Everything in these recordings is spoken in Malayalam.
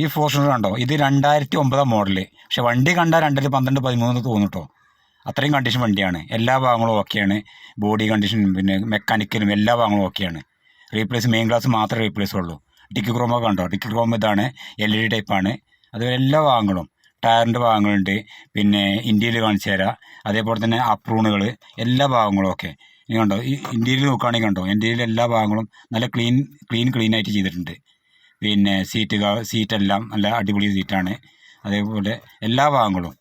ഈ ഫോർച്യൂണർ കണ്ടോ, ഇത് 2009 മോഡല്. പക്ഷെ വണ്ടി കണ്ടാൽ 2012, 2013 തോന്നും കേട്ടോ. അത്രയും കണ്ടീഷൻ വണ്ടിയാണ്. എല്ലാ ഭാഗങ്ങളും ഓക്കെയാണ്. ബോഡി കണ്ടീഷനും പിന്നെ മെക്കാനിക്കലും എല്ലാ ഭാഗങ്ങളും ഓക്കെയാണ്. റീപ്ലേസ് മെയിൻ ഗ്ലാസ് മാത്രമേ റീപ്ലേസ് ഉള്ളൂ. ഡിക്കി ക്രോമൊക്കെ കണ്ടോ, ഡിക്കി ക്രോം ഇതാണ്, LED ടൈപ്പാണ്. അതുപോലെ എല്ലാ ഭാഗങ്ങളും ടയറിൻ്റെ ഭാഗങ്ങളുണ്ട്. പിന്നെ ഇന്ത്യയിൽ കാണിച്ചു തരാം. അതേപോലെ തന്നെ അപ്രൂണുകൾ എല്ലാ ഭാഗങ്ങളും ഓക്കെ. ഇനി കണ്ടോ, ഈ ഇന്ത്യയിൽ നോക്കുകയാണെങ്കിൽ കണ്ടോ, ഇന്ത്യയിൽ എല്ലാ ഭാഗങ്ങളും നല്ല ക്ലീൻ ആയിട്ട് ചെയ്തിട്ടുണ്ട്. പിന്നെ സീറ്റെല്ലാം നല്ല അടിപൊളി സീറ്റാണ്. അതേപോലെ എല്ലാ ഭാഗങ്ങളും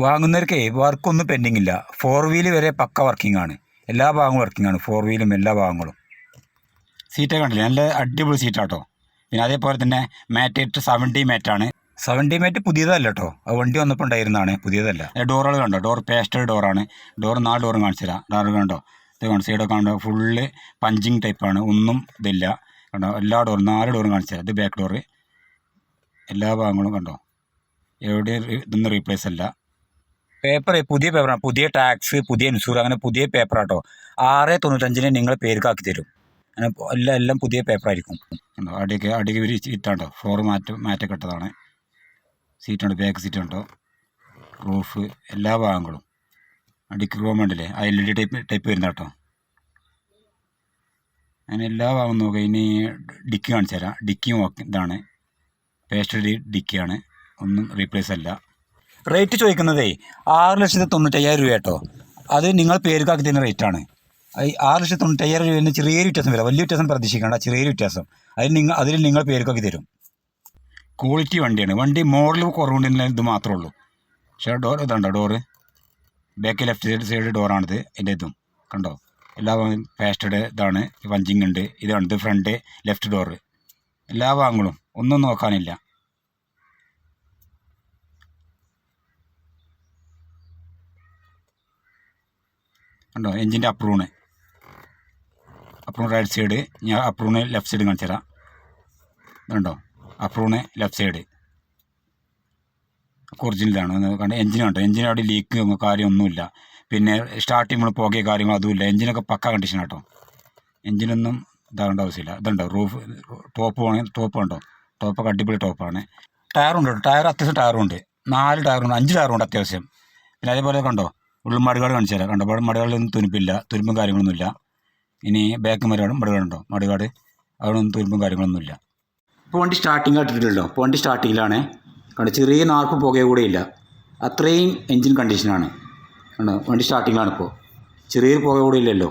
വാങ്ങുന്നവർക്ക് വർക്കൊന്നും പെൻഡിങ് ഇല്ല. 4 വീല് വരെ പക്ക വർക്കിംഗ് ആണ്. എല്ലാ ഭാഗങ്ങളും വർക്കിംഗ് ആണ്, 4 വീലും എല്ലാ ഭാഗങ്ങളും. സീറ്റൊക്കെ കണ്ടില്ലേ, നല്ല അടിപൊളി സീറ്റാട്ടോ. പിന്നെ അതേപോലെ തന്നെ മാറ്റ് 70 മാറ്റാണ്. 70 മാറ്റ് പുതിയതല്ല കേട്ടോ, അത് വണ്ടി വന്നപ്പോൾ ഉണ്ടായിരുന്നതാണ്, പുതിയതല്ല. ഡോറുകൾ കണ്ടോ, ഡോർ പേസ്റ്റൽ ഡോറാണ്. 4 ഡോറും കാണിച്ചു തരാം. ഡോറ് കണ്ടോ, ഇത് കണ്ടോ, സൈഡൊക്കെ കണ്ടോ, ഫുള്ള് പഞ്ചിങ് ടൈപ്പാണ്, ഒന്നും ഇതില്ല കണ്ടോ. എല്ലാ ഡോറും 4 ഡോറും കാണിച്ചു തരാം. ഇത് ബാക്ക് ഡോറ്. എല്ലാ ഭാഗങ്ങളും കണ്ടോ, എവിടെയും ഇതൊന്നും റീപ്ലേസ് അല്ല. പേപ്പർ പുതിയ പേപ്പറാണ്, പുതിയ ടാക്സ്, പുതിയ ഇൻഷൂർ, അങ്ങനെ പുതിയ പേപ്പറാട്ടോ. 695 നിങ്ങൾ പേർക്കാക്കി തരും. അങ്ങനെ എല്ലാം പുതിയ പേപ്പറായിരിക്കും. കണ്ടോ, അടിക്ക് വിരിച്ചിട്ടാണ്ടോ, ഫ്ലോർ മാറ്റൊക്കെ ഇട്ടതാണ്. സീറ്റുണ്ട്, ബാക്ക് സീറ്റുണ്ടോ, റൂഫ് എല്ലാ ഭാഗങ്ങളും. അടിക്ക് ക്രോം ഉണ്ടല്ലേ, LED ടൈപ്പ് വരുന്ന കേട്ടോ. അങ്ങനെ എല്ലാ ഭാഗവും നോക്കുക. ഇനി ഡിക്കി കാണിച്ചു തരാം. ഡിക്കിയും ഇതാണ്, പേസ്റ്റൽ ഡിക്കിയാണ്, ഒന്നും റീപ്ലേസ് അല്ല. റേറ്റ് ചോദിക്കുന്നതേ 6,95,000 രൂപ കേട്ടോ. അത് നിങ്ങൾ പേർക്കാക്കി തരുന്ന റേറ്റാണ്. 6,95,000 രൂപയിൽ ചെറിയൊരു വ്യത്യാസം വരില്ല, വലിയ വ്യത്യാസം പ്രതീക്ഷിക്കേണ്ട, ചെറിയൊരു വ്യത്യാസം. അതിൽ നിങ്ങൾ പേർക്കാക്കി തരും. ക്വാളിറ്റി വണ്ടിയാണ്. വണ്ടി മോഡൽ കുറവുണ്ടെങ്കിൽ ഇത് മാത്രമേ ഉള്ളൂ. പക്ഷേ ഡോർ ഇതുണ്ടോ, ഡോറ് ബാക്ക് ലെഫ്റ്റ് സൈഡ് ഡോറാണിത്. എൻ്റെ ഇതും കണ്ടോ, എല്ലാ പേസ്റ്റഡ് ഇതാണ്, പഞ്ചിങ് ഉണ്ട്. ഇതാണ് ഇത് ഫ്രണ്ട് ലെഫ്റ്റ് ഡോറ്. എല്ലാ ഭാഗങ്ങളും ഒന്നും നോക്കാനില്ല. കണ്ടോ, എൻജിൻ്റെ അപ്രൂണ് റൈറ്റ് സൈഡ്, ഞാൻ അപ്രൂണ് ലെഫ്റ്റ് സൈഡ് കാണിച്ചു തരാം. ഇതുണ്ടോ, അപ്രൂണ് ലെഫ്റ്റ് സൈഡ് ഒറിജിനലാണ്. കണ്ടോ, എൻജിൻ കണ്ടോ, എൻജിൻ അവിടെ ലീക്ക് കാര്യമൊന്നുമില്ല. പിന്നെ സ്റ്റാർട്ടിങ് നമ്മൾ പുകയോ കാര്യങ്ങളോ അതുമില്ല. എൻജിനൊക്കെ പക്ക കണ്ടീഷൻ കേട്ടോ. എൻജിനൊന്നും ഇതാകേണ്ട ആവശ്യമില്ല. ഇതുണ്ടോ, ടോപ്പ് കണ്ടോ, ടോപ്പൊക്കെ അടിപൊളി ടോപ്പാണ്. ടയറുണ്ട് കേട്ടോ, ടയർ അത്യാവശ്യം ടയറുണ്ട്. 4 ടയറുണ്ട്, 5 ടയറുണ്ട് അത്യാവശ്യം. പിന്നെ അതേപോലെ കണ്ടോ, മടുകാട് കാണിച്ചു തരാം. കണ്ടോ, മടുകാടിലൊന്നും തുരുമ്പില്ല, തുരുമ്പും കാര്യങ്ങളൊന്നുമില്ല. ഇനി ബാക്ക് മടുകാടുണ്ടോ, മടുകാട് അവിടെ ഒന്നും തുരുമ്പും കാര്യങ്ങളൊന്നുമില്ല. ഇപ്പോൾ വണ്ടി സ്റ്റാർട്ടിങ് ആയിട്ടില്ലല്ലോ, ഇപ്പോൾ വണ്ടി സ്റ്റാർട്ടിങ്ങിലാണ്. കണ്ടോ, ചെറിയ നാർപ്പ് പുകയോ കൂടെ ഇല്ല, അത്രയും എൻജിൻ കണ്ടീഷനാണ്. കണ്ടോ, വണ്ടി സ്റ്റാർട്ടിങ്ങിലാണ്. ഇപ്പോൾ ചെറിയൊരു പുക കൂടെ ഇല്ലല്ലോ.